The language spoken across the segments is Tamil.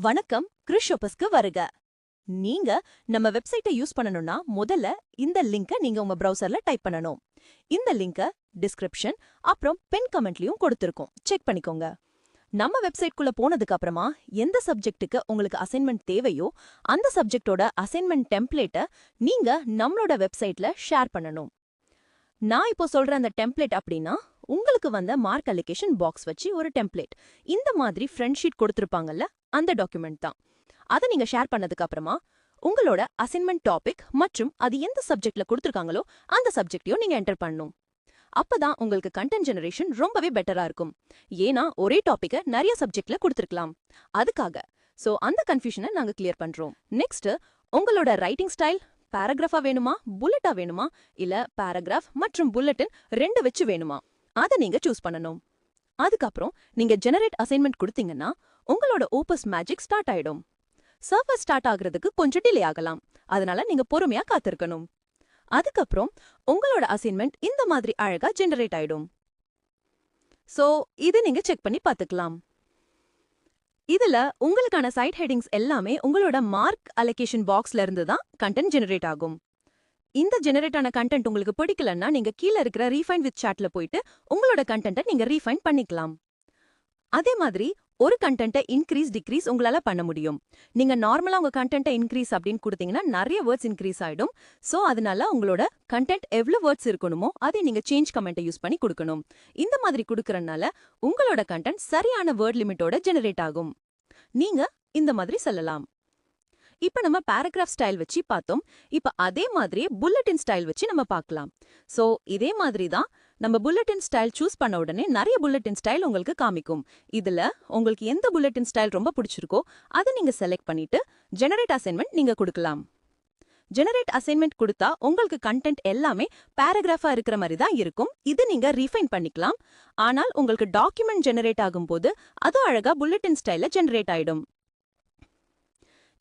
வணக்கம், கிருஷோபஸ்க்கு வருக. நீங்க நம்ம வெப்சைட்டை யூஸ் பண்ணணும்னா முதல்ல இந்த லிங்கை நீங்க உங்க பிரவுசர்ல டைப் பண்ணணும். இந்த லிங்கை டிஸ்கிரிப்ஷன் அப்புறம் பின் கமெண்ட்லயும் கொடுத்திருக்கோம், செக் பண்ணிக்கோங்க. நம்ம வெப்சைட்குள்ள போனதுக்கு அப்புறமா எந்த சப்ஜெக்ட்டுக்கு உங்களுக்கு அசைன்மெண்ட் தேவையோ அந்த சப்ஜெக்டோட அசைன்மெண்ட் டெம்ப்ளேட்டை நீங்க நம்மளோட வெப்சைட்ல ஷேர் பண்ணணும். நான் இப்போ சொல்ற அந்த டெம்ப்ளேட் அப்படின்னா உங்களுக்கு வந்த மார்க் அலிகேஷன் பாக்ஸ் வச்சு ஒரு டெம்ப்ளேட். இந்த மாதிரி ஃப்ரெண்ட் ஷீட் கொடுத்திருப்பாங்கல்ல, அந்த டாக்குமெண்ட் தான். அதை நீங்க ஷேர் பண்ணதுக்கு அப்புறமா உங்களோட அசைன்மெண்ட் டாபிக் மற்றும் அது எந்த சப்ஜெக்ட்ல கொடுத்திருக்காங்களோ அந்த சப்ஜெக்டையும் நீங்க என்டர் பண்ணணும். அப்பதான் உங்களுக்கு கண்டென்ட் ஜெனரேஷன் ரொம்பவே பெட்டரா இருக்கும். ஏன்னா ஒரே டாபிக்க நிறைய சப்ஜெக்ட்ல கொடுத்திருக்கலாம். அதுக்காக அந்த கன்ஃபியூஷனை நாங்க கிளியர் பண்றோம். நெக்ஸ்ட், உங்களோட ரைட்டிங் ஸ்டைல் பாராகிராஃபா வேணுமா, புல்லட்டா வேணுமா, இல்ல பாராகிராஃப் மற்றும் புல்லட்டின் ரெண்டு வச்சு வேணுமா, அதை நீங்க சூஸ் பண்ணணும். அதுக்கப்புறம் நீங்க ஜெனரேட் அசைன்மெண்ட் கொடுத்தீங்கன்னா உங்களோட ஓபஸ் மேஜிக் ஸ்டார்ட் ஆயிடும். சர்வர் ஸ்டார்ட் ஆகுறதுக்கு கொஞ்சம் டிலே ஆகலாம், அதனால நீங்க பொறுமையா காத்திருக்கணும். அதுக்கப்புறம் உங்களோட அசைன்மெண்ட் இந்த மாதிரி அழகா ஜெனரேட் ஆயிடும். இது நீங்க செக் பண்ணி பாத்துக்கலாம். இதுல உங்களுக்கான சைட் ஹெட்டிங்ஸ் எல்லாமே உங்களோட மார்க் அலோகேஷன் பாக்ஸ்ல இருந்து தான் கண்டென்ட் ஜெனரேட் ஆகும். இந்த ஜெனரேட் ஆன கண்டென்ட் உங்களுக்கு பிடிக்கலன்னா நீங்க கீழ இருக்கிற ரீஃபைன் வித் சாட்ல போயிட்டு உங்களோட கண்டென்ட்டை நீங்க ரீஃபைன் பண்ணிக்கலாம். அதே மாதிரி ஒரு கண்டென்ட்டை இன்க்ரீஸ் டிக்ரீஸ் உங்களால பண்ண முடியும். நீங்க நார்மலா உங்க கண்டென்ட்டை இன்க்ரீஸ் அப்படின்னு கொடுத்தீங்கன்னா நிறைய வேர்ட்ஸ் இன்க்ரீஸ் ஆயிடும். அதனால உங்களோட கண்டென்ட் எவ்வளவு வேர்ட்ஸ் இருக்கணுமோ அதை நீங்க சேஞ்ச் கமெண்ட்டை யூஸ் பண்ணி கொடுக்கணும். இந்த மாதிரி கொடுக்கறனால உங்களோட கண்டென்ட் சரியான வேர்ட் லிமிட்டோட ஜெனரேட் ஆகும். நீங்க இந்த மாதிரி சொல்லலாம். இப்ப நம்ம பாராகிராஃப் ஸ்டைல் வச்சு பார்த்தோம். இப்ப அதே மாதிரியே புல்லட்டின் ஸ்டைல் வச்சு நம்ம பார்க்கலாம். இதே மாதிரி தான் நம்ம புல்லட்டின் ஸ்டைல் சூஸ் பண்ண உடனே நிறைய புல்லட்டின் ஸ்டைல் உங்களுக்கு காமிக்கும். இதுல உங்களுக்கு எந்த புல்லட்டின் ஸ்டைல் ரொம்ப பிடிச்சிருக்கோ அதை நீங்க செலக்ட் பண்ணிட்டு ஜெனரேட் அசைன்மெண்ட் நீங்க கொடுக்கலாம். ஜெனரேட் அசைன்மெண்ட் கொடுத்தா உங்களுக்கு கண்டென்ட் எல்லாமே பாராகிராஃபா இருக்கிற மாதிரி தான் இருக்கும். இது நீங்க ரீஃபைன் பண்ணிக்கலாம். ஆனால் உங்களுக்கு டாக்குமெண்ட் ஜெனரேட் ஆகும்போது அது அழகா புல்லட்டின் ஸ்டைல்ல ஜெனரேட் ஆயிடும்.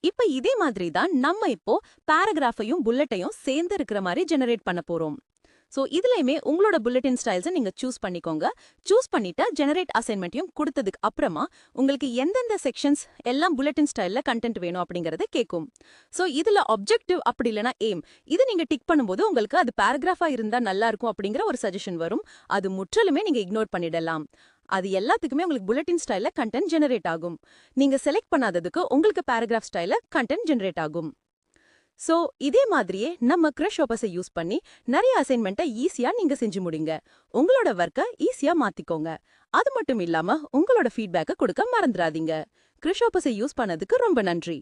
இப்ப இதே மாதிரி தான் நம்ம இப்போ பாராகிராஃபையும் புல்லட்டையும் சேர்ந்து இருக்கிற மாதிரி ஜெனரேட் பண்ண போறோம். இதுலயுமே உங்களோட புல்லட்டின் ஸ்டைல்ஸை நீங்க சூஸ் பண்ணிக்கோங்க. சூஸ் பண்ணிட்டு ஜெனரேட் அசைன்மெண்ட்டையும் கொடுத்ததுக்கு அப்புறமா உங்களுக்கு எந்தெந்த செக்ஷன்ஸ் எல்லாம் புல்லட்டின் ஸ்டைல்ல கண்டென்ட் வேணும் அப்படிங்கறத கேட்கும். இதுல ஆப்ஜெக்டிவ் அப்படி இல்லைன்னா எய்ம் இது நீங்க டிக் பண்ணும்போது உங்களுக்கு அது பாராகிராஃபா இருந்தா நல்லா இருக்கும் அப்படிங்கிற ஒரு சஜஷன் வரும். அது முற்றிலுமே நீங்க இக்னோர் பண்ணிடலாம். அது எல்லாத்துக்குமே உங்களுக்கு புல்லட்டின் ஸ்டைல்ல கண்டென்ட் ஜெனரேட் ஆகும். நீங்க செலக்ட் பண்ணாததுக்கு உங்களுக்கு பாராகிராஃப் ஸ்டைல்ல கண்டென்ட் ஜெனரேட் ஆகும். இதே மாதிரியே நம்ம கிருஷோபஸை யூஸ் பண்ணி நிறைய அசைன்மெண்ட்டை ஈஸியா நீங்க செஞ்சு முடிங்க. உங்களோட ஒர்க்கை ஈஸியா மாத்திக்கோங்க. அது மட்டும் இல்லாம உங்களோட ஃபீட்பேக்கை கொடுக்க மறந்துடாதீங்க. கிருஷோபஸை யூஸ் பண்ணதுக்கு ரொம்ப நன்றி.